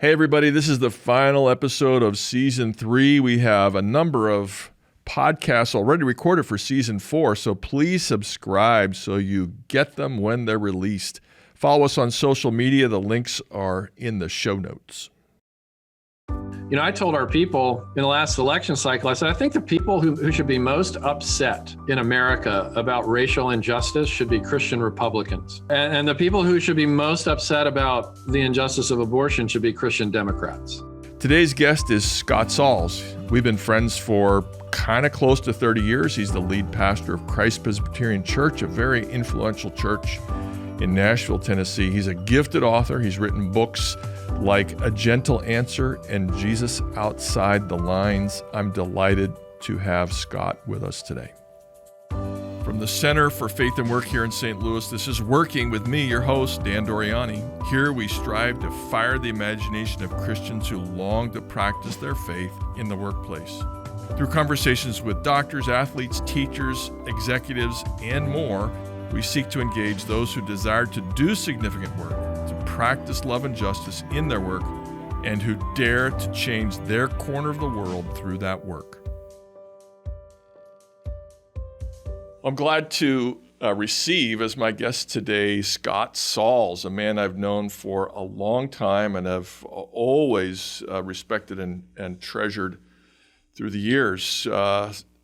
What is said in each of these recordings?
Hey everybody, this is the final episode of Season 3. We have a number of podcasts already recorded for Season 4, so please subscribe so you get them when they're released. Follow us on social media. The links are in the show notes. You know, I told our people in the last election cycle, I said, I think the people who should be most upset in America about racial injustice should be Christian Republicans. And the people who should be most upset about the injustice of abortion should be Christian Democrats. Today's guest is Scott Sauls. We've been friends for kind of close to 30 years. He's the lead pastor of Christ Presbyterian Church, a very influential church in Nashville, Tennessee. He's a gifted author. He's written books like A Gentle Answer and Jesus Outside the Lines. I'm delighted to have Scott with us today. From the Center for Faith and Work here in St. Louis, this is Working with me, your host, Dan Doriani. Here we strive to fire the imagination of Christians who long to practice their faith in the workplace. Through conversations with doctors, athletes, teachers, executives, and more, we seek to engage those who desire to do significant work, to practice love and justice in their work, and who dare to change their corner of the world through that work. I'm glad to receive as my guest today Scott Sauls, a man I've known for a long time and have always respected and treasured through the years.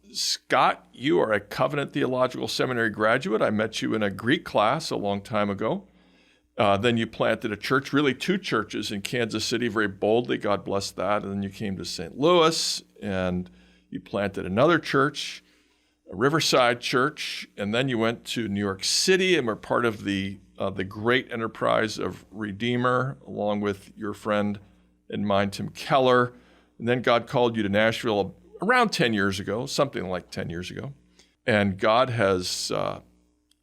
Scott, you are a Covenant Theological Seminary graduate. I met you in a Greek class a long time ago. Then you planted a church, really two churches in Kansas City, very boldly. God bless that. And then you came to St. Louis and you planted another church, a Riverside church. And then you went to New York City and were part of the great enterprise of Redeemer, along with your friend and mine, Tim Keller. And then God called you to Nashville around 10 years ago, something like 10 years ago. And God has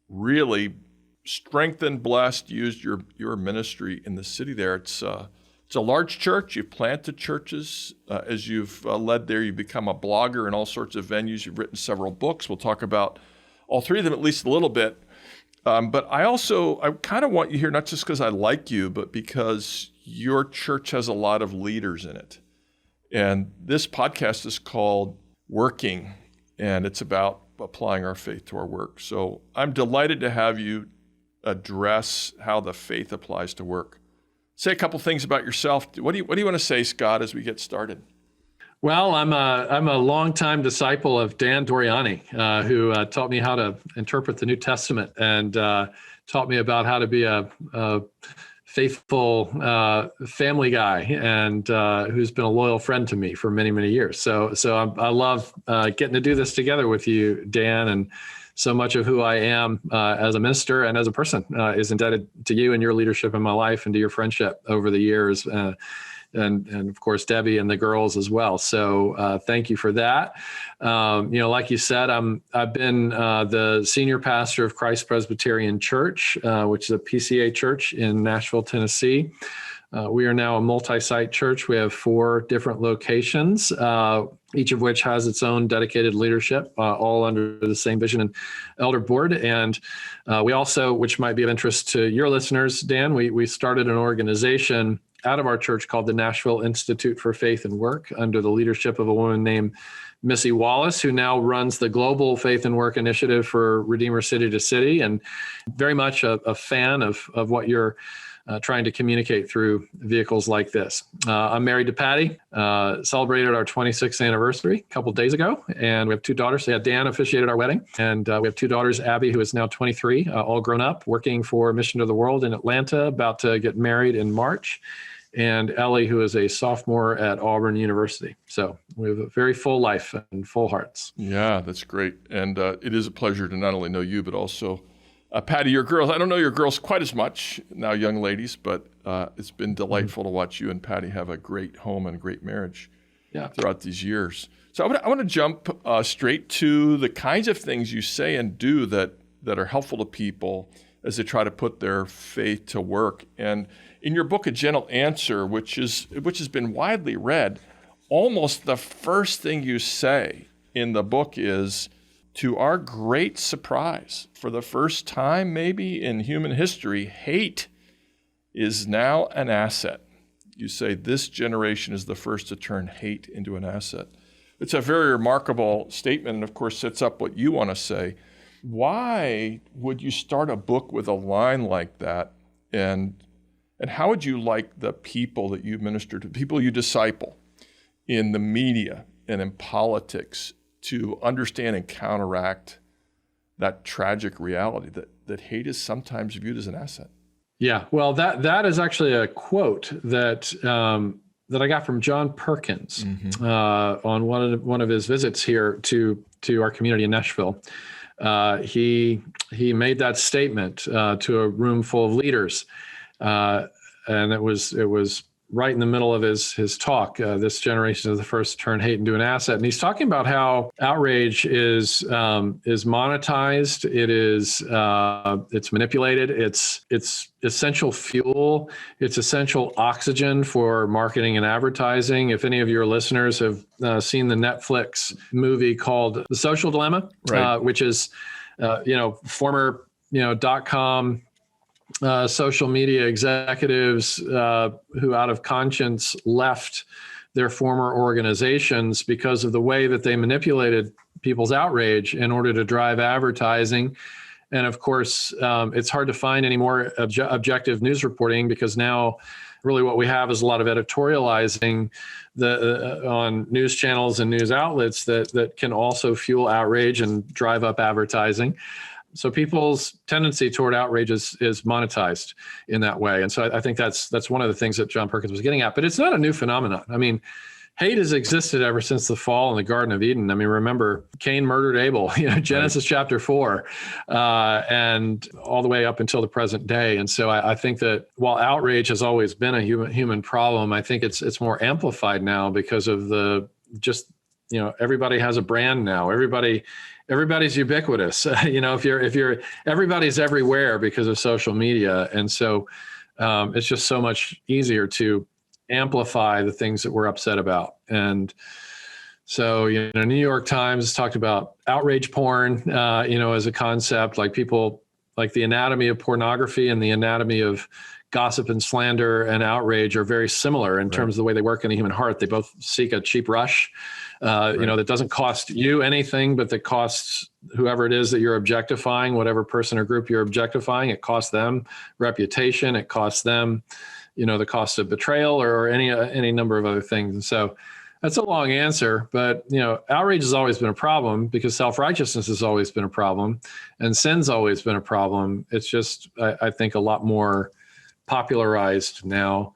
really strengthened, blessed, used your ministry in the city there. It's a large church. You've planted churches. As you've led there, you've become a blogger in all sorts of venues. You've written several books. We'll talk about all three of them at least a little bit. But I kind of want you here, not just because I like you, but because your church has a lot of leaders in it. And this podcast is called Working, and it's about applying our faith to our work. So I'm delighted to have you address how the faith applies to work. Say a couple things about yourself. What do you want to say, Scott, as we get started? Well, I'm a longtime disciple of Dan Doriani, who taught me how to interpret the New Testament and taught me about how to be a faithful family guy, and who's been a loyal friend to me for many, many years. So I love getting to do this together with you, Dan, and so much of who I am as a minister and as a person is indebted to you and your leadership in my life and to your friendship over the years. And of course, Debbie and the girls as well. So thank you for that. Like you said, I've been the senior pastor of Christ Presbyterian Church, which is a PCA church in Nashville, Tennessee. We are now a multi-site church. We have 4 different locations, each of which has its own dedicated leadership, all under the same vision and elder board. And we also, which might be of interest to your listeners, Dan, we started an organization out of our church called the Nashville Institute for Faith and Work under the leadership of a woman named Missy Wallace, who now runs the Global Faith and Work Initiative for Redeemer City to City, and very much a fan of what you're trying to communicate through vehicles like this. I'm married to Patty, celebrated our 26th anniversary a couple of days ago, and we have 2 daughters. So Dan officiated our wedding, and we have 2 daughters, Abby, who is now 23, all grown up, working for Mission to the World in Atlanta, about to get married in March, and Ellie, who is a sophomore at Auburn University. So we have a very full life and full hearts. Yeah, that's great. And it is a pleasure to not only know you, but also Patty, your girls. I don't know your girls quite as much now, young ladies, but it's been delightful to watch you and Patty have a great home and a great marriage throughout these years. So I want to jump straight to the kinds of things you say and do that are helpful to people as they try to put their faith to work. And in your book, A Gentle Answer, which has been widely read, almost the first thing you say in the book is, to our great surprise, for the first time maybe in human history, hate is now an asset. You say this generation is the first to turn hate into an asset. It's a very remarkable statement, and of course sets up what you want to say. Why would you start a book with a line like that? And how would you like the people that you minister to, people you disciple in the media and in politics, to understand and counteract that tragic reality that hate is sometimes viewed as an asset? Yeah, well, that is actually a quote that I got from John Perkins on one of his visits here to our community in Nashville. He made that statement to a room full of leaders, and it was right in the middle of his talk. This generation is the first to turn hate into an asset, and he's talking about how outrage is monetized. It's manipulated. It's essential fuel. It's essential oxygen for marketing and advertising. If any of your listeners have seen the Netflix movie called The Social Dilemma, right. Which is former .com social media executives who out of conscience left their former organizations because of the way that they manipulated people's outrage in order to drive advertising. And of course, it's hard to find any more objective news reporting, because now really what we have is a lot of editorializing on news channels and news outlets that can also fuel outrage and drive up advertising. So people's tendency toward outrage is monetized in that way. And so I think that's one of the things that John Perkins was getting at. But it's not a new phenomenon. I mean, hate has existed ever since the fall in the Garden of Eden. I mean, remember, Cain murdered Abel, Genesis chapter 4, and all the way up until the present day. And so I think that while outrage has always been a human problem, I think it's more amplified now because of everybody has a brand now. Everybody's ubiquitous. Everybody's everywhere because of social media. And so it's just so much easier to amplify the things that we're upset about. And so, New York Times talked about outrage porn, as a concept, like people, like the anatomy of pornography and the anatomy of gossip and slander and outrage are very similar in terms of the way they work in the human heart. They both seek a cheap rush, that doesn't cost you anything, but that costs whoever it is that you're objectifying, whatever person or group you're objectifying. It costs them reputation. It costs them, the cost of betrayal or any number of other things. And so that's a long answer, but, outrage has always been a problem because self-righteousness has always been a problem and sin's always been a problem. It's just, I think, a lot more popularized now.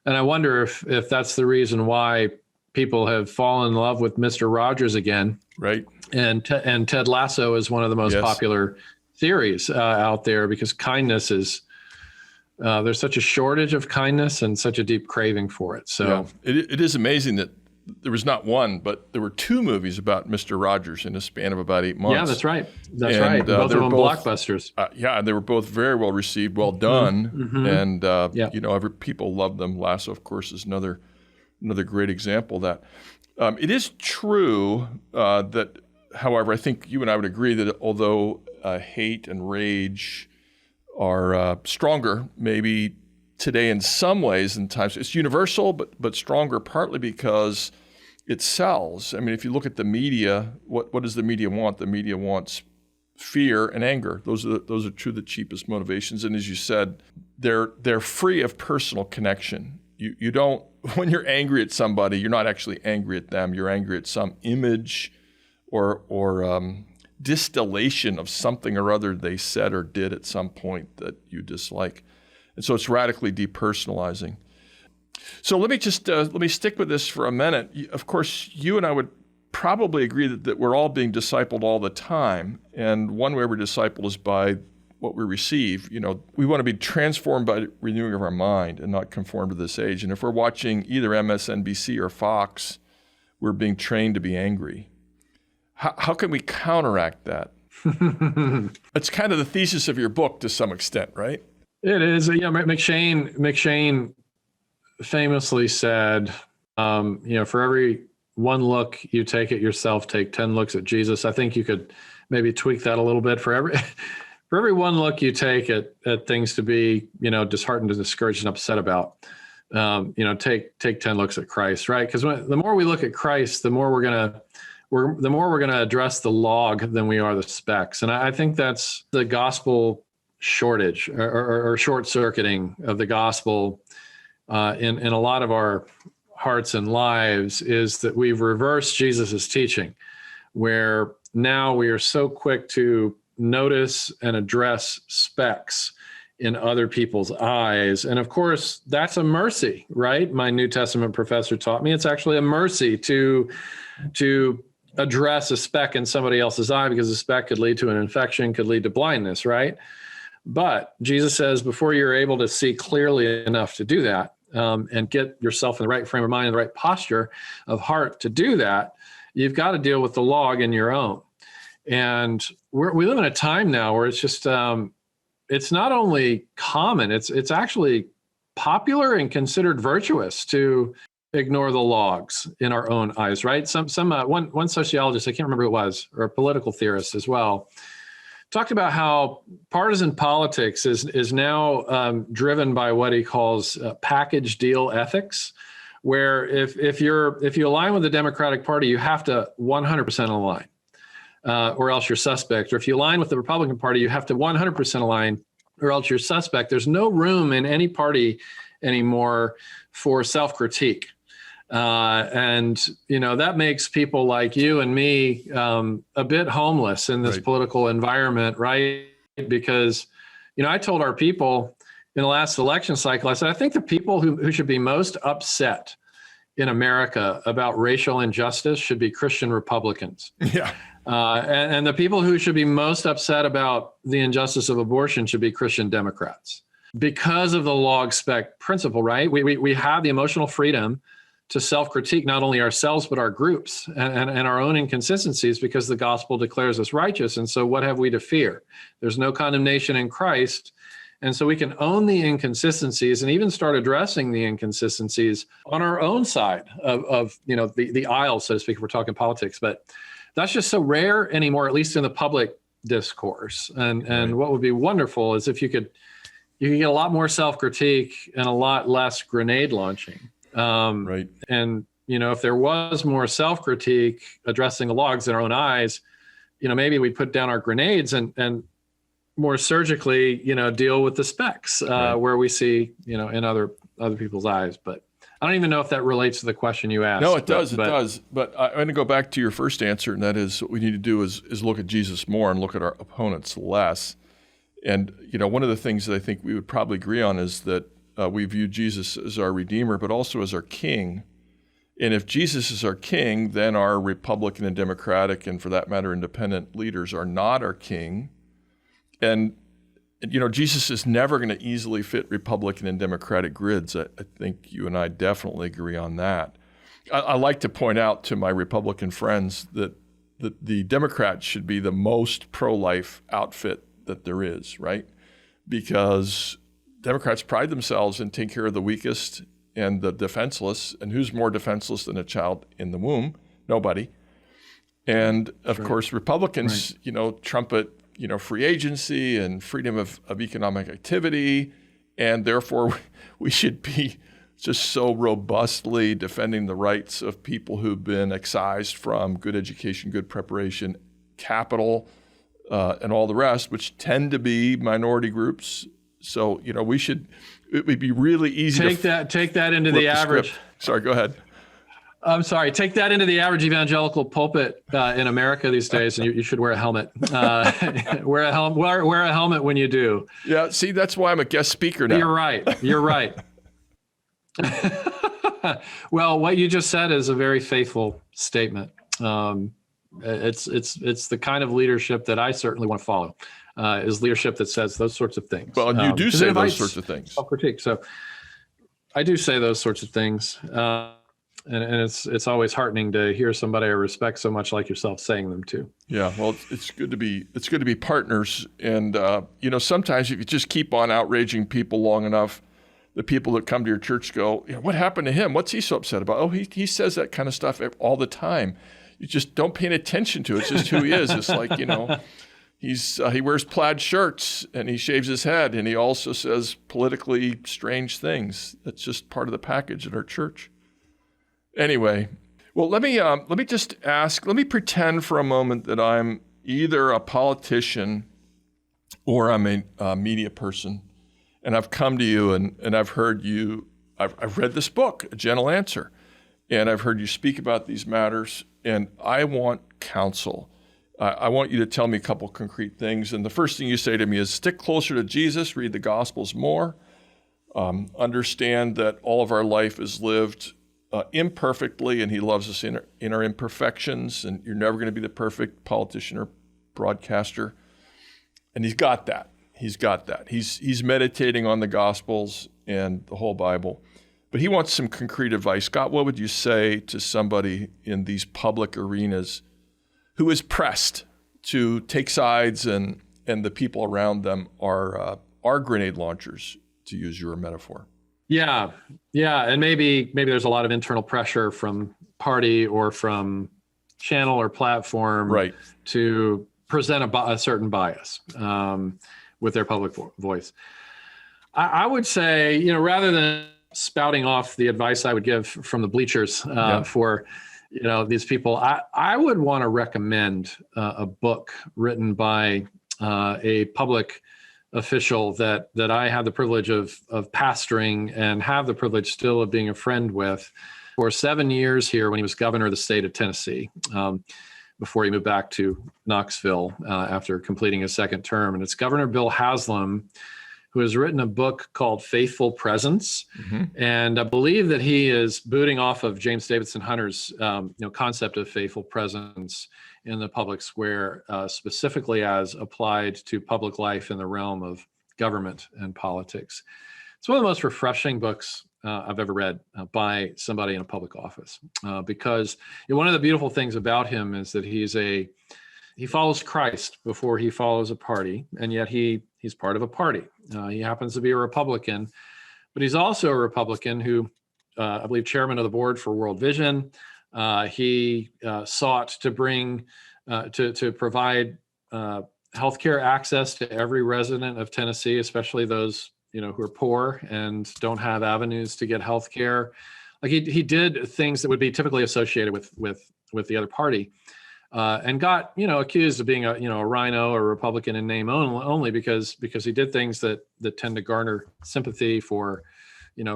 And I wonder if that's the reason why people have fallen in love with Mr. Rogers again. Right. And Ted Lasso is one of the most popular series out there, because kindness is, there's such a shortage of kindness and such a deep craving for it. So it is amazing that there was not one, but there were two movies about Mr. Rogers in a span of about 8 months. Yeah, that's right. Right. Both of them blockbusters. And they were both very well received, well done. Mm-hmm. And, people love them. Lasso, of course, is another great example of that. It is true that, however, I think you and I would agree that although hate and rage are stronger, maybe today in some ways and times, it's universal, but stronger partly because it sells. I mean, if you look at the media, what does the media want? The media wants fear and anger. Those are two of the cheapest motivations. And as you said, they're free of personal connection. You don't, when you're angry at somebody, you're not actually angry at them. You're angry at some image or distillation of something or other they said or did at some point that you dislike. And so it's radically depersonalizing. So let me stick with this for a minute. Of course, you and I would probably agree that we're all being discipled all the time. And one way we're discipled is by what we receive. We want to be transformed by the renewing of our mind and not conform to this age. And if we're watching either MSNBC or Fox, we're being trained to be angry. How can we counteract that? It's kind of the thesis of your book to some extent, right? It is. McShane famously said, for every one look you take at yourself, take 10 looks at Jesus. I think you could maybe tweak that a little bit. For every one look you take at things to be, disheartened and discouraged and upset about, take 10 looks at Christ, right? Because the more we look at Christ, the more we're gonna address the log than we are the specks. And I think that's the gospel shortage or short circuiting of the gospel in a lot of our hearts and lives, is that we've reversed Jesus's teaching, where now we are so quick to notice and address specks in other people's eyes. And of course, that's a mercy, right? My New Testament professor taught me it's actually a mercy to address a speck in somebody else's eye, because a speck could lead to an infection, could lead to blindness, right? But Jesus says, before you're able to see clearly enough to do that, and get yourself in the right frame of mind and the right posture of heart to do that, you've got to deal with the log in your own. And we live in a time now where it's just, it's not only common, it's actually popular and considered virtuous to ignore the logs in our own eyes, right? One sociologist, I can't remember who it was, or a political theorist as well, talked about how partisan politics is now driven by what he calls package deal ethics, where if you align with the Democratic Party, you have to 100% align, or else you're suspect. Or if you align with the Republican Party, you have to 100% align, or else you're suspect. There's no room in any party anymore for self-critique. And that makes people like you and me a bit homeless in this political environment, right? Because, I told our people in the last election cycle, I said, I think the people who should be most upset in America about racial injustice should be Christian Republicans. Yeah. And the people who should be most upset about the injustice of abortion should be Christian Democrats, because of the log spec principle, right? We have the emotional freedom to self-critique not only ourselves, but our groups and our own inconsistencies, because the gospel declares us righteous. And so what have we to fear? There's no condemnation in Christ. And so we can own the inconsistencies and even start addressing the inconsistencies on our own side of the aisle, so to speak, if we're talking politics. But that's just so rare anymore, at least in the public discourse. And what would be wonderful is if you could get a lot more self-critique and a lot less grenade launching. Right. And, if there was more self-critique addressing the logs in our own eyes, maybe we'd put down our grenades and more surgically, deal with the specks where we see, in other people's eyes. But I don't even know if that relates to the question you asked. No, it does. It does. But I'm going to go back to your first answer, and that is what we need to do is look at Jesus more and look at our opponents less. And, one of the things that I think we would probably agree on is that we view Jesus as our Redeemer, but also as our King. And if Jesus is our King, then our Republican and Democratic, and for that matter, independent leaders are not our King. And, Jesus is never going to easily fit Republican and Democratic grids. I think you and I definitely agree on that. I like to point out to my Republican friends that the Democrats should be the most pro-life outfit that there is, right? Because Democrats pride themselves in taking care of the weakest and the defenseless. And who's more defenseless than a child in the womb? Nobody. And of course, Republicans, trumpet, free agency and freedom of economic activity. And therefore, we should be just so robustly defending the rights of people who've been excised from good education, good preparation, capital, and all the rest, which tend to be minority groups. So, it would be really easy take that into the average. Sorry, go ahead. I'm sorry. Take that into the average evangelical pulpit in America these days, and you should wear a helmet. Wear a helmet when you do. Yeah. See, that's why I'm a guest speaker now. You're right. Well, what you just said is a very faithful statement. It's the kind of leadership that I certainly want to follow. Is leadership that says those sorts of things. Well, and you do say those sorts of things. Self-critique. So I do say those sorts of things. And it's always heartening to hear somebody I respect so much like yourself saying them too. Yeah, well, it's good to be partners. And sometimes if you just keep on outraging people long enough, the people that come to your church go, what happened to him? What's he so upset about? Oh, he says that kind of stuff all the time. You just don't pay attention to it. It's just who he is. It's like, he wears plaid shirts and he shaves his head and he also says politically strange things. That's just part of the package at our church. Anyway, well, let me just ask. Let me pretend for a moment that I'm either a politician or I'm a media person, and I've come to you and I've heard you. I've read this book, A Gentle Answer, and I've heard you speak about these matters, and I want counsel. I want you to tell me a couple concrete things. And the first thing you say to me is stick closer to Jesus, read the Gospels more, understand that all of our life is lived imperfectly, and he loves us in our imperfections, and you're never going to be the perfect politician or broadcaster. And he's got that. He's meditating on the Gospels and the whole Bible. But he wants some concrete advice. Scott, what would you say to somebody in these public arenas who is pressed to take sides and the people around them are grenade launchers, to use your metaphor? Yeah. And maybe there's a lot of internal pressure from party or from channel or platform to present a certain bias with their public voice. I would say, rather than spouting off the advice I would give from the bleachers for these people, I would want to recommend a book written by a public official that I have the privilege of pastoring and have the privilege still of being a friend with for 7 years here when he was governor of the state of Tennessee, before he moved back to Knoxville after completing his second term. And it's Governor Bill Haslam, who has written a book called Faithful Presence. Mm-hmm. And I believe that he is booting off of James Davidson Hunter's concept of faithful presence in the public square, specifically as applied to public life in the realm of government and politics. It's one of the most refreshing books I've ever read by somebody in a public office, because one of the beautiful things about him is that he follows Christ before he follows a party, and yet he's part of a party. He happens to be a Republican, but he's also a Republican who, I believe, chairman of the board for World Vision. He sought to bring, to provide healthcare access to every resident of Tennessee, especially those who are poor and don't have avenues to get healthcare. Like he did things that would be typically associated with the other party. And got accused of being a rhino or Republican in name only because he did things that tend to garner sympathy for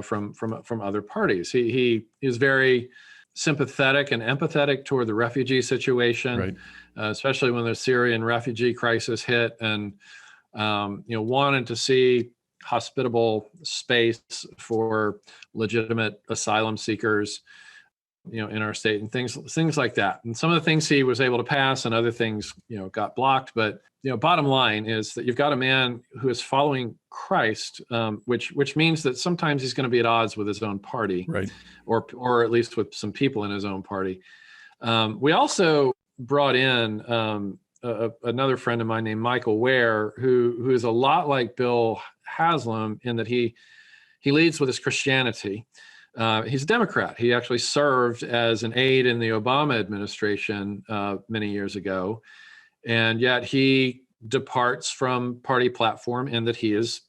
from other parties. He is very sympathetic and empathetic toward the refugee situation, right. Especially when the Syrian refugee crisis hit, and wanted to see hospitable space for legitimate asylum seekers in our state, and things like that. And some of the things he was able to pass and other things, got blocked. But, bottom line is that you've got a man who is following Christ, which means that sometimes he's going to be at odds with his own party, right? Or at least with some people in his own party. We also brought in another friend of mine named Michael Ware, who is a lot like Bill Haslam in that he leads with his Christianity. He's a Democrat. He actually served as an aide in the Obama administration many years ago, and yet he departs from party platform in that he is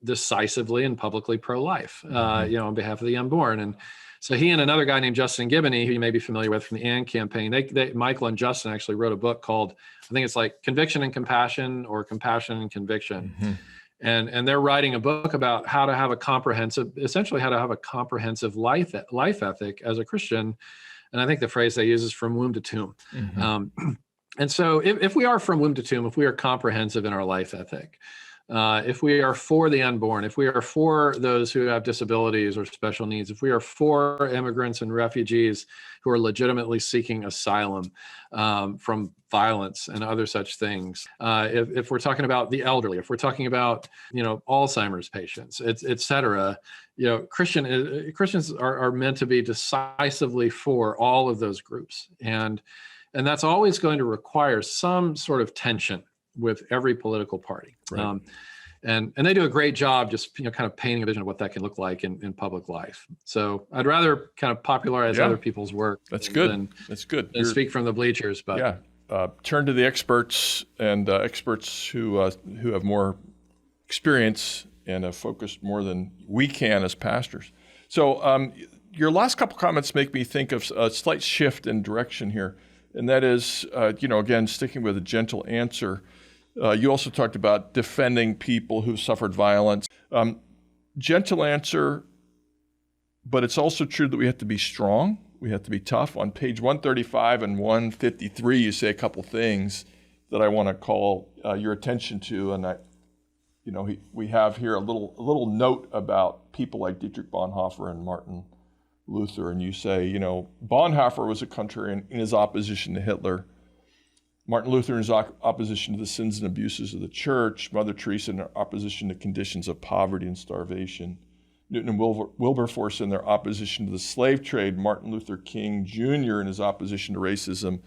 decisively and publicly pro-life, on behalf of the unborn. And so he and another guy named Justin Giboney, who you may be familiar with from the AND campaign, Michael and Justin actually wrote a book called, I think it's like Conviction and Compassion, or Compassion and Conviction. Mm-hmm. And they're writing a book about how to have a comprehensive life ethic as a Christian. And I think the phrase they use is from womb to tomb. Mm-hmm. And so if we are from womb to tomb, if we are comprehensive in our life ethic, if we are for the unborn, if we are for those who have disabilities or special needs, if we are for immigrants and refugees who are legitimately seeking asylum from violence and other such things, if we're talking about the elderly, if we're talking about Alzheimer's patients, et cetera, Christians are meant to be decisively for all of those groups, and that's always going to require some sort of tension with every political party. Right. And they do a great job just kind of painting a vision of what that can look like in public life. So I'd rather kind of popularize other people's work. That's good. That's good. Than speak from the bleachers. But yeah, turn to the experts and experts who have more experience and have focused more than we can as pastors. So your last couple comments make me think of a slight shift in direction here, and that is, again, sticking with a gentle answer. You also talked about defending people who've suffered violence. Gentle answer, but it's also true that we have to be strong. We have to be tough. On page 135 and 153, you say a couple things that I want to call your attention to, and we have here a little note about people like Dietrich Bonhoeffer and Martin Luther, and you say, Bonhoeffer was a contrarian in his opposition to Hitler. Martin Luther in his opposition to the sins and abuses of the church. Mother Teresa in her opposition to conditions of poverty and starvation. Newton and Wilberforce in their opposition to the slave trade. Martin Luther King Jr. in his opposition to racism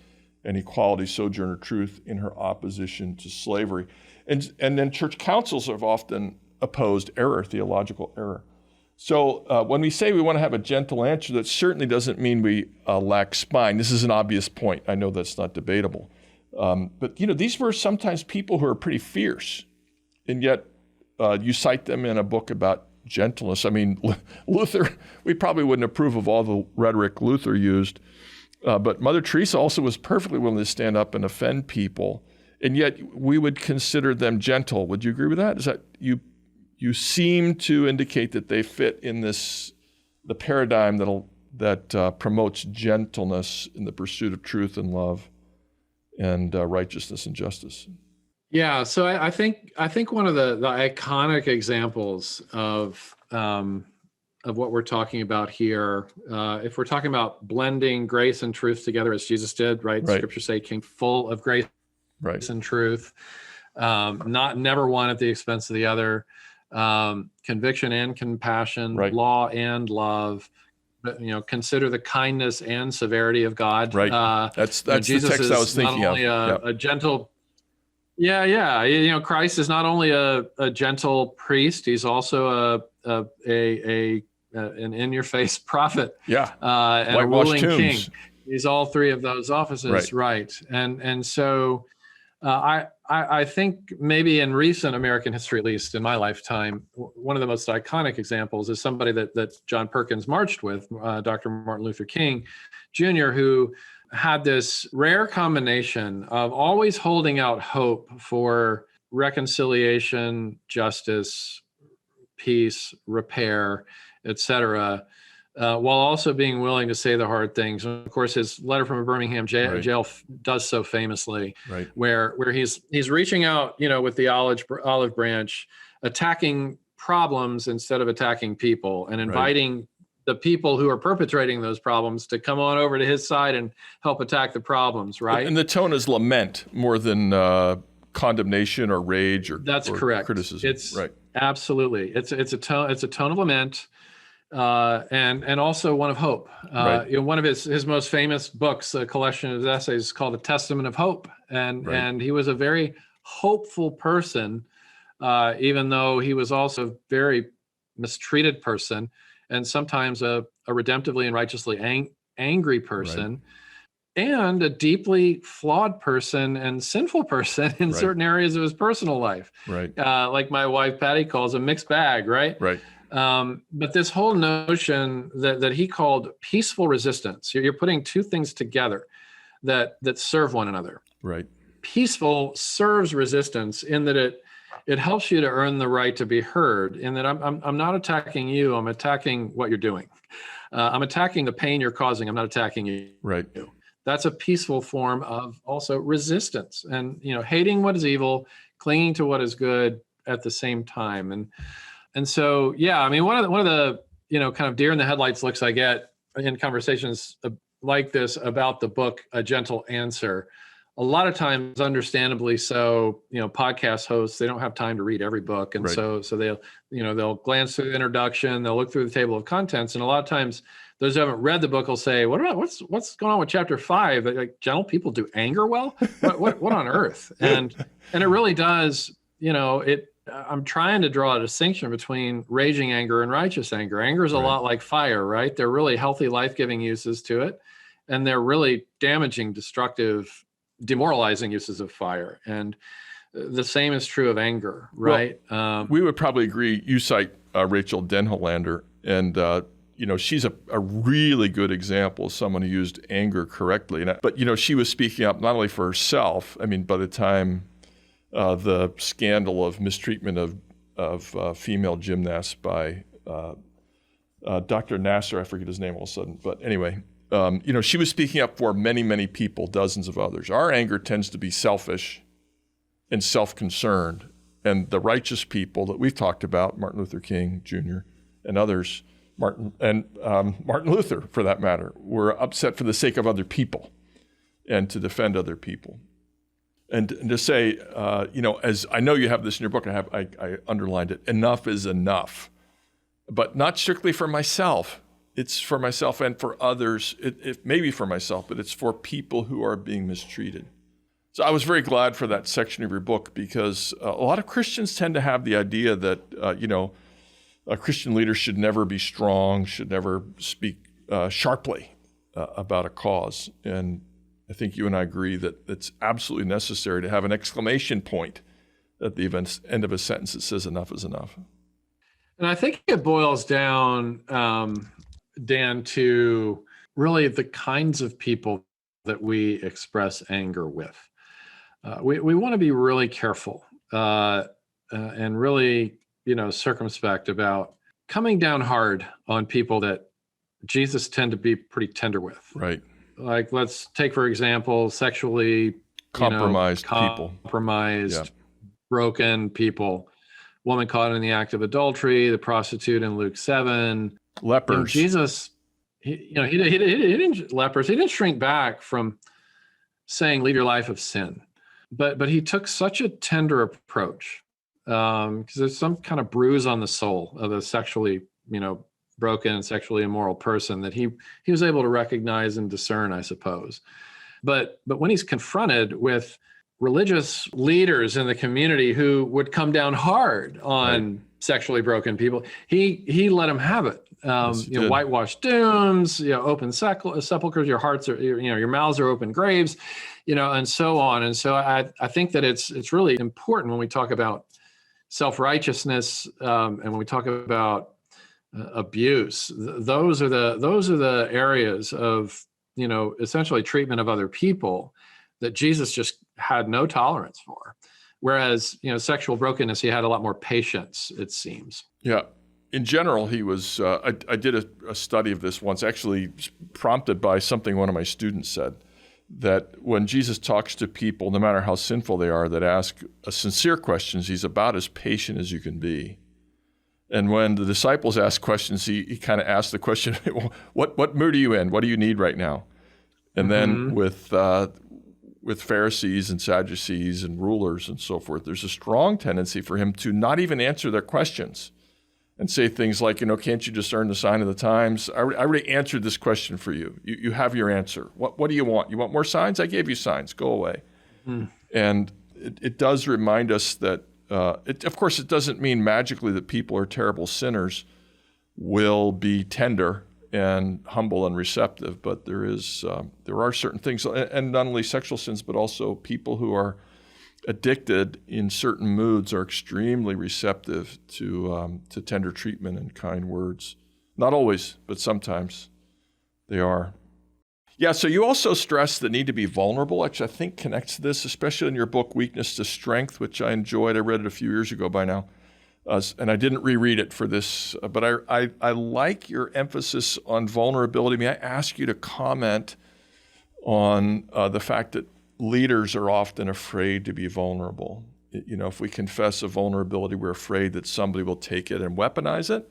and equality. Sojourner Truth in her opposition to slavery. And then church councils have often opposed error, theological error. So when we say we want to have a gentle answer, that certainly doesn't mean we lack spine. This is an obvious point. I know that's not debatable. But these were sometimes people who are pretty fierce, and yet you cite them in a book about gentleness. I mean, Luther, we probably wouldn't approve of all the rhetoric Luther used, but Mother Teresa also was perfectly willing to stand up and offend people, and yet we would consider them gentle. Would you agree with that? Is that you seem to indicate that they fit in the paradigm that promotes gentleness in the pursuit of truth and love and righteousness and justice. Yeah, so I think one of the iconic examples of what we're talking about here, if we're talking about blending grace and truth together as Jesus did, right? Scripture say, "Came full of grace and truth," never one at the expense of the other. Conviction and compassion, law and love. Consider the kindness and severity of God. Right. That's Jesus, the text I was thinking of. A gentle. Yeah. Christ is not only a gentle priest; he's also an in-your-face prophet. Yeah. And a ruling king. He's all three of those offices. Right. And so I think maybe in recent American history, at least in my lifetime, one of the most iconic examples is somebody that John Perkins marched with, Dr. Martin Luther King Jr., who had this rare combination of always holding out hope for reconciliation, justice, peace, repair, etc., while also being willing to say the hard things. And of course, his letter from a Birmingham jail does so famously, where he's reaching out, with the olive branch, attacking problems instead of attacking people, and inviting the people who are perpetrating those problems to come on over to his side and help attack the problems, right? And the tone is lament more than condemnation or rage or correct. Criticism. It's absolutely. It's a tone of lament. And also one of hope. One of his most famous books, a collection of his essays, is called A Testament of Hope. And he was a very hopeful person, even though he was also a very mistreated person, and sometimes a redemptively and righteously angry person, and a deeply flawed person and sinful person in certain areas of his personal life. Like my wife Patty calls a mixed bag, right? But this whole notion that he called peaceful resistance, you're putting two things together that serve one another. Peaceful serves resistance in that it helps you to earn the right to be heard, in that I'm not attacking you, I'm attacking what you're doing. I'm attacking the pain you're causing, I'm not attacking you. That's a peaceful form of also resistance, and hating what is evil, clinging to what is good at the same time. And so, one of the kind of deer in the headlights looks I get in conversations like this about the book, A Gentle Answer. A lot of times, understandably so, podcast hosts, they don't have time to read every book. And so they'll glance through the introduction, they'll look through the table of contents. And a lot of times those who haven't read the book will say, what's going on with chapter 5? Like, gentle people do anger well? What on earth? And it really does, I'm trying to draw a distinction between raging anger and righteous anger. Anger is a lot like fire, right? They're really healthy, life-giving uses to it. And they're really damaging, destructive demoralizing uses of fire. And the same is true of anger, right? We would probably agree. You cite Rachel Denhollander, and she's a really good example of someone who used anger correctly. But she was speaking up not only for herself. I mean, by the time the scandal of mistreatment of female gymnasts by Dr. Nasser, I forget his name all of a sudden, but anyway, she was speaking up for many, many people, dozens of others. Our anger tends to be selfish and self-concerned, and the righteous people that we've talked about, Martin Luther King Jr. and others, Martin Luther for that matter, were upset for the sake of other people and to defend other people. And to say, as I know you have this in your book, I underlined it, enough is enough, but not strictly for myself. It's for myself and for others. It may be for myself, but it's for people who are being mistreated. So I was very glad for that section of your book, because a lot of Christians tend to have the idea that, a Christian leader should never be strong, should never speak sharply about a cause. And I think you and I agree that it's absolutely necessary to have an exclamation point at the end of a sentence that says enough is enough. And I think it boils down, Dan, to really the kinds of people that we express anger with. We want to be really careful and really, circumspect about coming down hard on people that Jesus tend to be pretty tender with. Right. Like, let's take, for example, sexually compromised people. Compromised, broken people. Woman caught in the act of adultery, the prostitute in Luke 7. Lepers. Jesus, he didn't lepers. He didn't shrink back from saying, "Lead your life of sin," but he took such a tender approach, because there's some kind of bruise on the soul of a sexually, broken and sexually immoral person that he was able to recognize and discern, I suppose. But when he's confronted with religious leaders in the community who would come down hard on sexually broken people, he let them have it. Whitewashed tombs, open sepulchres, your hearts are, your mouths are open graves, and so on. And so I think that it's really important when we talk about self-righteousness, and when we talk about abuse, those are the areas of, essentially treatment of other people that Jesus just had no tolerance for. Whereas, sexual brokenness, he had a lot more patience, it seems. Yeah. In general, he was, I did a study of this once, actually prompted by something one of my students said, that when Jesus talks to people, no matter how sinful they are, that ask sincere questions, he's about as patient as you can be. And when the disciples ask questions, he kind of asks the question, what mood are you in? What do you need right now? And then with Pharisees and Sadducees and rulers and so forth, there's a strong tendency for him to not even answer their questions and say things like, can't you discern the sign of the times? I already answered this question for you. You have your answer. What do you want? You want more signs? I gave you signs. Go away. And it does remind us that, of course, it doesn't mean magically that people are terrible sinners will be tender and humble and receptive, but there are certain things, and not only sexual sins, but also people who are addicted in certain moods are extremely receptive to tender treatment and kind words. Not always, but sometimes they are. Yeah, so you also stress the need to be vulnerable, which I think connects to this, especially in your book, Weakness to Strength, which I enjoyed. I read it a few years ago by now. And I didn't reread it for this, but I like your emphasis on vulnerability. May I ask you to comment on the fact that leaders are often afraid to be vulnerable? If we confess a vulnerability, we're afraid that somebody will take it and weaponize it,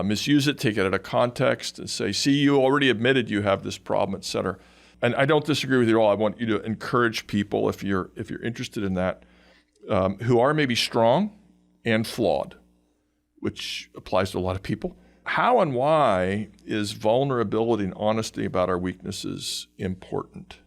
misuse it, take it out of context, and say, "See, you already admitted you have this problem," et cetera. And I don't disagree with you at all. I want you to encourage people, if you're interested in that, who are maybe strong and flawed, which applies to a lot of people. How and why is vulnerability and honesty about our weaknesses important?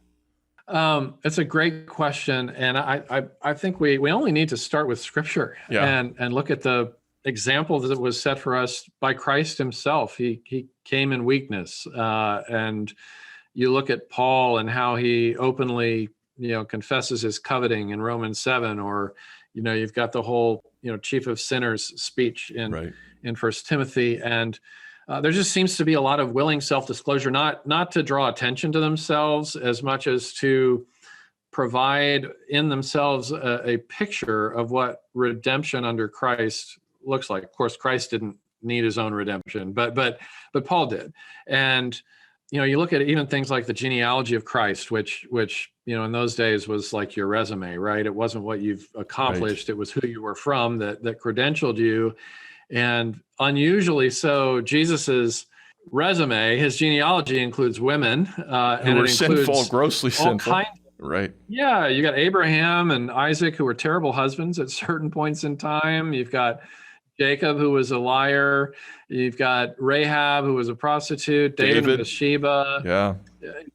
It's a great question. And I think we only need to start with Scripture and look at the example that was set for us by Christ himself. He came in weakness. And you look at Paul and how he openly confesses his coveting in Romans 7, or, you've got the whole, chief of sinners speech in First Timothy. And there just seems to be a lot of willing self-disclosure, not to draw attention to themselves as much as to provide in themselves a picture of what redemption under Christ looks like. Of course, Christ didn't need his own redemption, but Paul did. And you look at even things like the genealogy of Christ, which in those days was like your resume, right? It wasn't what you've accomplished; it was who you were from that credentialed you. And unusually so, Jesus's resume, his genealogy, includes women, and were it sinful, grossly sinful. Right. Yeah, you got Abraham and Isaac, who were terrible husbands at certain points in time. You've got Jacob, who was a liar. You've got Rahab, who was a prostitute. David and Bathsheba. Yeah.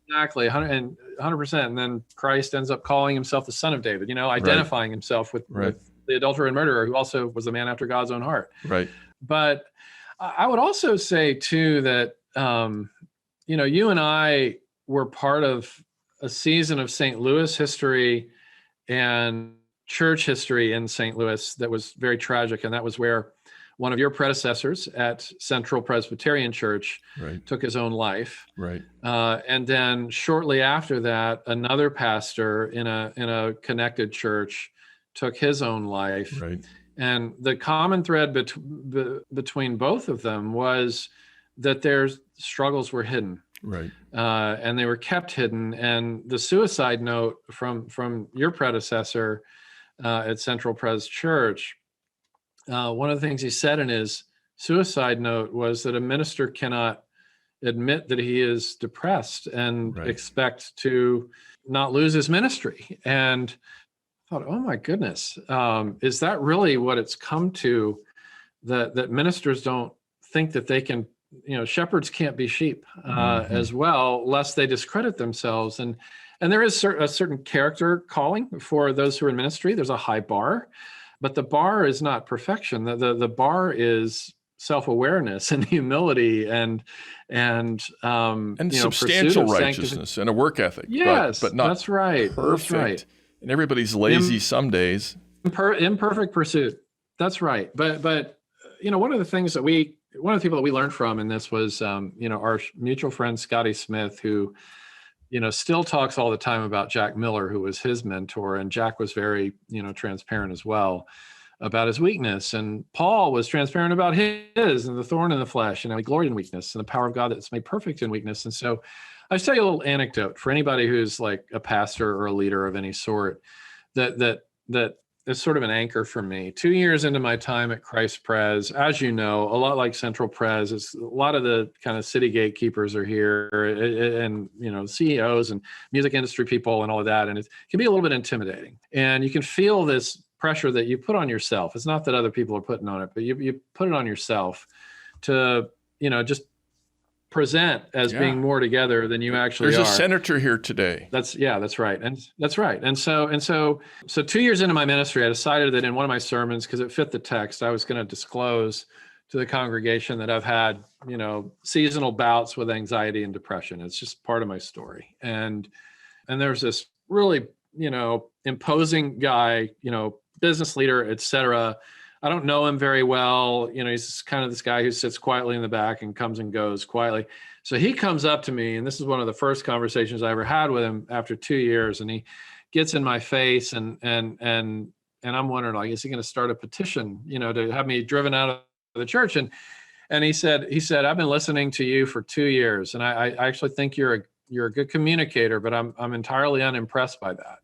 Exactly, 100%. And then Christ ends up calling himself the Son of David, identifying himself with the adulterer and murderer, who also was a man after God's own heart. Right. But I would also say, too, that, you and I were part of a season of St. Louis history and church history in St. Louis that was very tragic. And that was where one of your predecessors at Central Presbyterian Church took his own life. Right. And then shortly after that, another pastor in a connected church took his own life. Right. And the common thread between both of them was that their struggles were hidden. Right. And they were kept hidden. And the suicide note from your predecessor at Central Pres Church, one of the things he said in his suicide note was that a minister cannot admit that he is depressed and expect to not lose his ministry. And I thought, oh my goodness, is that really what it's come to? That ministers don't think that they can, shepherds can't be sheep as well, lest they discredit themselves. And there is a certain character calling for those who are in ministry. There's a high bar, but the bar is not perfection. The bar is self-awareness and humility and substantial righteousness and a work ethic. Yes, but not that's right. Perfect. That's right. And everybody's lazy some days. Imperfect pursuit. That's right. But one of the people that we learned from in this was our mutual friend Scotty Smith, who still talks all the time about Jack Miller, who was his mentor, and Jack was very transparent as well about his weakness, and Paul was transparent about his and the thorn in the flesh, and he gloried in weakness and the power of God that's made perfect in weakness. And so I'll tell you a little anecdote for anybody who's like a pastor or a leader of any sort that is sort of an anchor for me. 2 years into my time at Christ Pres, as you know, a lot like Central Pres, a lot of the kind of city gatekeepers are here, and CEOs and music industry people and all of that, and it can be a little bit intimidating. And you can feel this pressure that you put on yourself. It's not that other people are putting on it, but you put it on yourself to just present as being more together than you actually are. There's a senator here today. That's right. And that's right. And so 2 years into my ministry, I decided that in one of my sermons, because it fit the text, I was going to disclose to the congregation that I've had, seasonal bouts with anxiety and depression. It's just part of my story. And there's this really, imposing guy, business leader, et cetera. I don't know him very well. He's kind of this guy who sits quietly in the back and comes and goes quietly. So he comes up to me, and this is one of the first conversations I ever had with him after 2 years. And he gets in my face, and I'm wondering, like, is he going to start a petition, to have me driven out of the church? And he said, I've been listening to you for 2 years, and I actually think you're a good communicator, but I'm entirely unimpressed by that.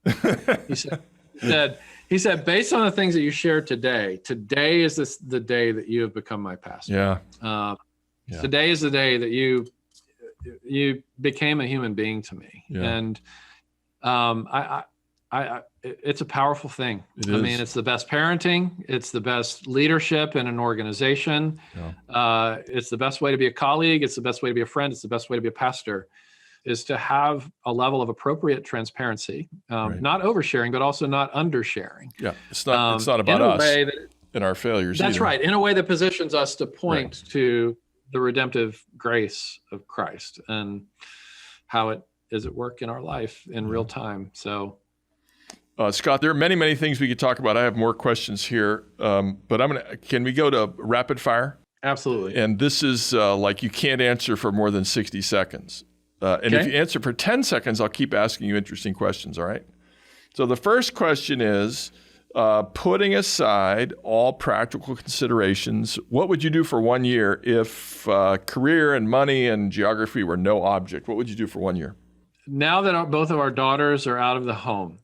He said, based on the things that you shared today is the day that you have become my pastor. Today is the day that you became a human being to me. And it's a powerful thing. I mean, it's the best parenting. It's the best leadership in an organization. It's the best way to be a colleague. It's the best way to be a friend. It's the best way to be a pastor, is to have a level of appropriate transparency, not oversharing, but also not undersharing. Yeah, it's not about us and our failures. That's either. Right. In a way that positions us to point to the redemptive grace of Christ and how it is at work in our life in real time. So Scott, there are many, many things we could talk about. I have more questions here, but can we go to rapid fire? Absolutely. And this is like you can't answer for more than 60 seconds. And if you answer for 10 seconds, I'll keep asking you interesting questions, all right? So the first question is, putting aside all practical considerations, what would you do for 1 year if career and money and geography were no object? What would you do for 1 year? Now that both of our daughters are out of the home,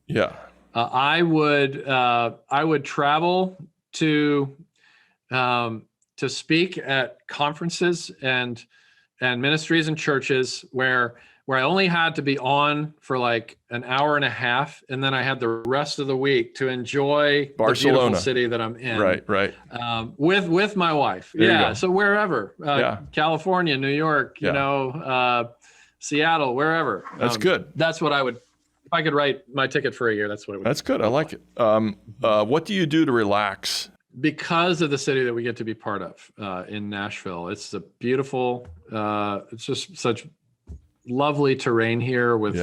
I would travel to speak at conferences and ministries and churches where I only had to be on for like an hour and a half, and then I had the rest of the week to enjoy Barcelona, the beautiful city that I'm in. Right. With my wife. So wherever, California, New York, Seattle, wherever. That's good. That's what I would. If I could write my ticket for a year, that's what it would. That's good. I like it. What do you do to relax? Because of the city that we get to be part of in Nashville. It's a beautiful, it's just such lovely terrain here with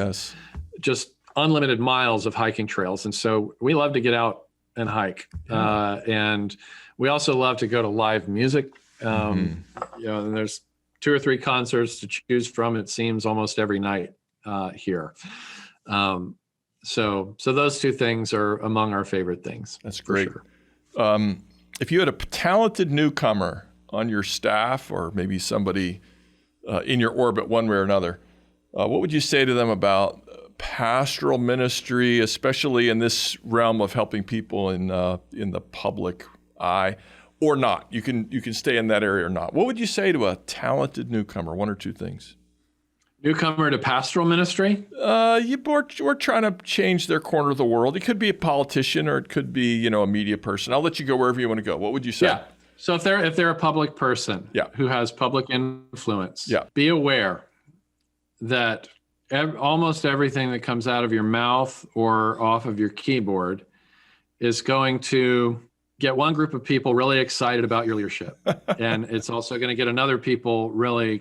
just unlimited miles of hiking trails. And so we love to get out and hike. And we also love to go to live music. And there's 2 or 3 concerts to choose from, it seems, almost every night here. So those 2 things are among our favorite things. That's great. Sure. If you had a talented newcomer on your staff or maybe somebody in your orbit one way or another, what would you say to them about pastoral ministry, especially in this realm of helping people in the public eye, or not? You can stay in that area or not. What would you say to a talented newcomer? 1 or 2 things. Newcomer to pastoral ministry? We're trying to change their corner of the world. It could be a politician, or it could be, a media person. I'll let you go wherever you want to go. What would you say? Yeah. So if they're a public person who has public influence, be aware that almost everything that comes out of your mouth or off of your keyboard is going to get one group of people really excited about your leadership. And it's also going to get another people really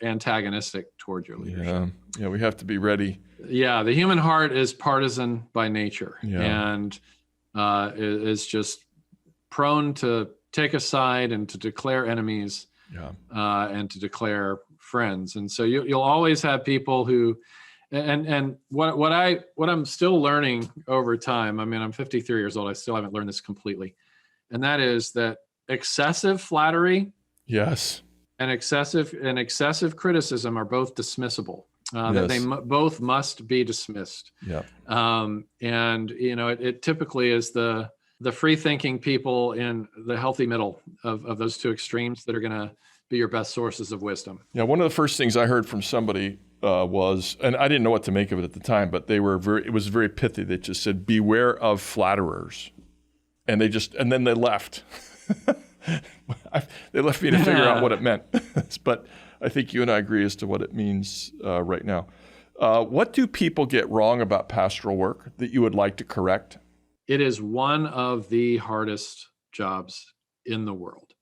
antagonistic toward your leadership. Yeah, we have to be ready. Yeah, the human heart is partisan by nature and is just prone to take a side and to declare enemies and to declare friends. And so you'll always have people who, and what I'm still learning over time, I mean, I'm 53 years old, I still haven't learned this completely. And that is that excessive flattery and excessive criticism are both dismissible. That they both must be dismissed. And it typically is the free-thinking people in the healthy middle of those 2 extremes that are going to be your best sources of wisdom. Yeah, one of the first things I heard from somebody was, and I didn't know what to make of it at the time, but it was very pithy. They just said, "Beware of flatterers," and then they left. They left me to figure out what it meant. But I think you and I agree as to what it means right now. What do people get wrong about pastoral work that you would like to correct? It is one of the hardest jobs in the world.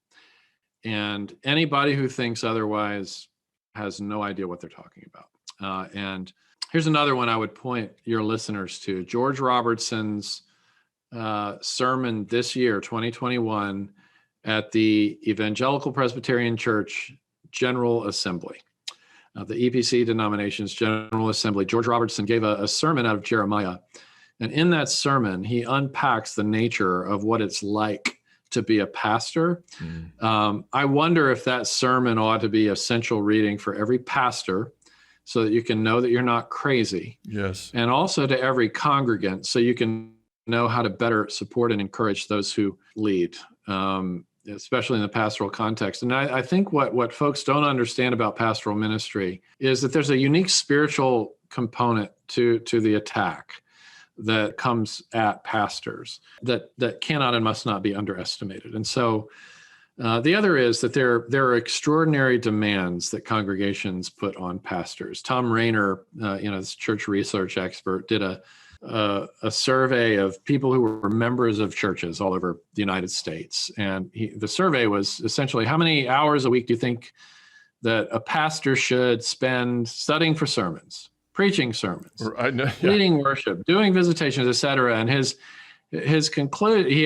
And anybody who thinks otherwise has no idea what they're talking about. And here's another one I would point your listeners to. George Robertson's sermon this year, 2021, at the Evangelical Presbyterian Church General Assembly, the EPC denomination's General Assembly. George Robertson gave a sermon out of Jeremiah. And in that sermon, he unpacks the nature of what it's like to be a pastor. I wonder if that sermon ought to be essential reading for every pastor so that you can know that you're not crazy. Yes. And also to every congregant so you can know how to better support and encourage those who lead, especially in the pastoral context. And I think what folks don't understand about pastoral ministry is that there's a unique spiritual component to the attack that comes at pastors that cannot and must not be underestimated. And so the other is that there are extraordinary demands that congregations put on pastors. Tom Rayner, this church research expert, did a survey of people who were members of churches all over the United States. And the survey was essentially, how many hours a week do you think that a pastor should spend studying for sermons? preaching sermons, I know, leading worship, doing visitations, etc. And he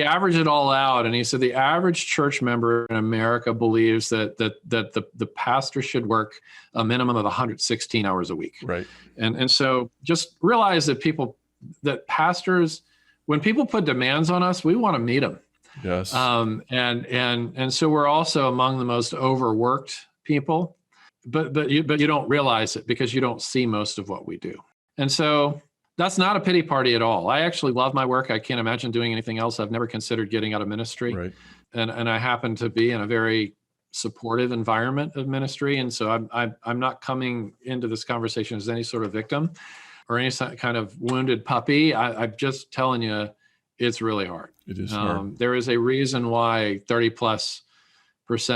averaged it all out, and he said the average church member in America believes that the pastor should work a minimum of 116 hours a week. Right. And so just realize that pastors, when people put demands on us, we want to meet them. Yes. And so we're also among the most overworked people, but you don't realize it because you don't see most of what we do. And so that's not a pity party at all. I actually love my work. I can't imagine doing anything else. I've never considered getting out of ministry. Right. And I happen to be in a very supportive environment of ministry. And so I'm not coming into this conversation as any sort of victim or any kind of wounded puppy. I'm just telling you, it's really hard. It is hard. There is a reason why 30+%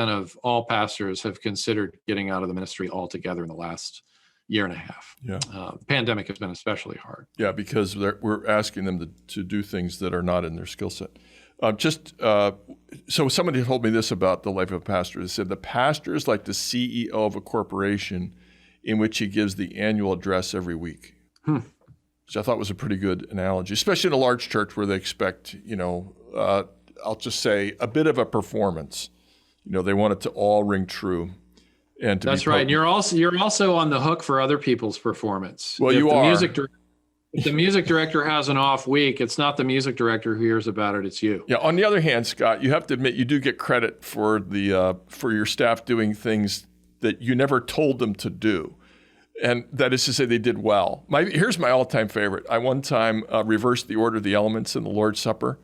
of all pastors have considered getting out of the ministry altogether in the last year and a half. Yeah. Pandemic has been especially hard. Yeah, because we're asking them to do things that are not in their skill set. So somebody told me this about the life of a pastor. They said the pastor is like the CEO of a corporation in which he gives the annual address every week. Which I thought was a pretty good analogy, especially in a large church where they expect, I'll just say a bit of a performance. They want it to all ring true. And that's right. And you're also on the hook for other people's performance. Well, you are. If the music director has an off week, it's not the music director who hears about it, it's you. Yeah. On the other hand, Scott, you have to admit you do get credit for for your staff doing things that you never told them to do. And that is to say they did well. Here's my all-time favorite. I one time reversed the order of the elements in the Lord's Supper.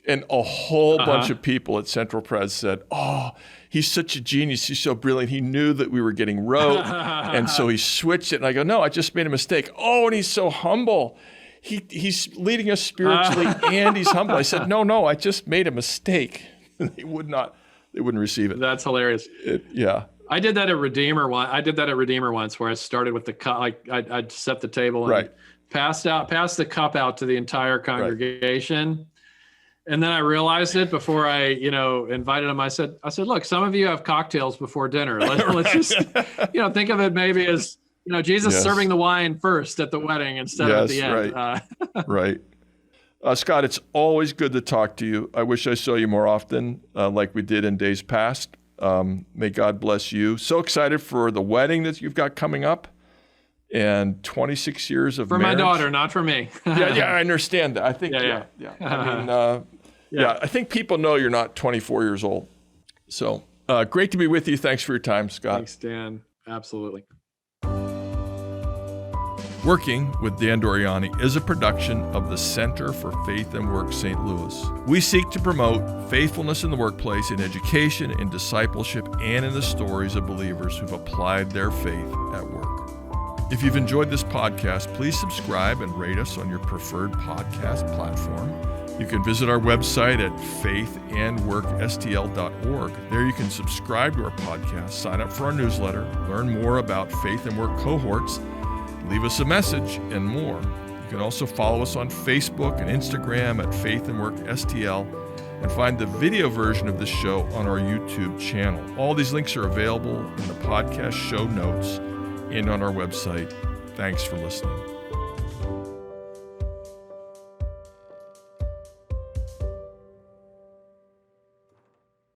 And a whole bunch of people at Central Pres said, "Oh, he's such a genius. He's so brilliant. He knew that we were getting rote, and so he switched it." And I go, "No, I just made a mistake." "Oh, and he's so humble. He's leading us spiritually, and he's humble." I said, "No, I just made a mistake." They wouldn't receive it. That's hilarious. Yeah. I did that at Redeemer once, where I started with the cup. I'd set the table and passed the cup out to the entire congregation. Right. And then I realized it before I, invited them. I said, "Look, some of you have cocktails before dinner. Let's just, think of it maybe as, Jesus serving the wine first at the wedding instead of at the end." Right. Scott, it's always good to talk to you. I wish I saw you more often, like we did in days past. May God bless you. So excited for the wedding that you've got coming up, and 26 years of marriage. For my daughter, not for me. Yeah, I understand that. I think, yeah. I mean, I think people know you're not 24 years old. So great to be with you. Thanks for your time, Scott. Thanks, Dan. Absolutely. Working with Dan Doriani is a production of the Center for Faith and Work St. Louis. We seek to promote faithfulness in the workplace, in education, in discipleship, and in the stories of believers who've applied their faith at work. If you've enjoyed this podcast, please subscribe and rate us on your preferred podcast platform. You can visit our website at faithandworkstl.org. There you can subscribe to our podcast, sign up for our newsletter, learn more about Faith and Work cohorts, leave us a message, and more. You can also follow us on Facebook and Instagram at Faith and Work STL, and find the video version of this show on our YouTube channel. All these links are available in the podcast show notes and on our website. Thanks for listening.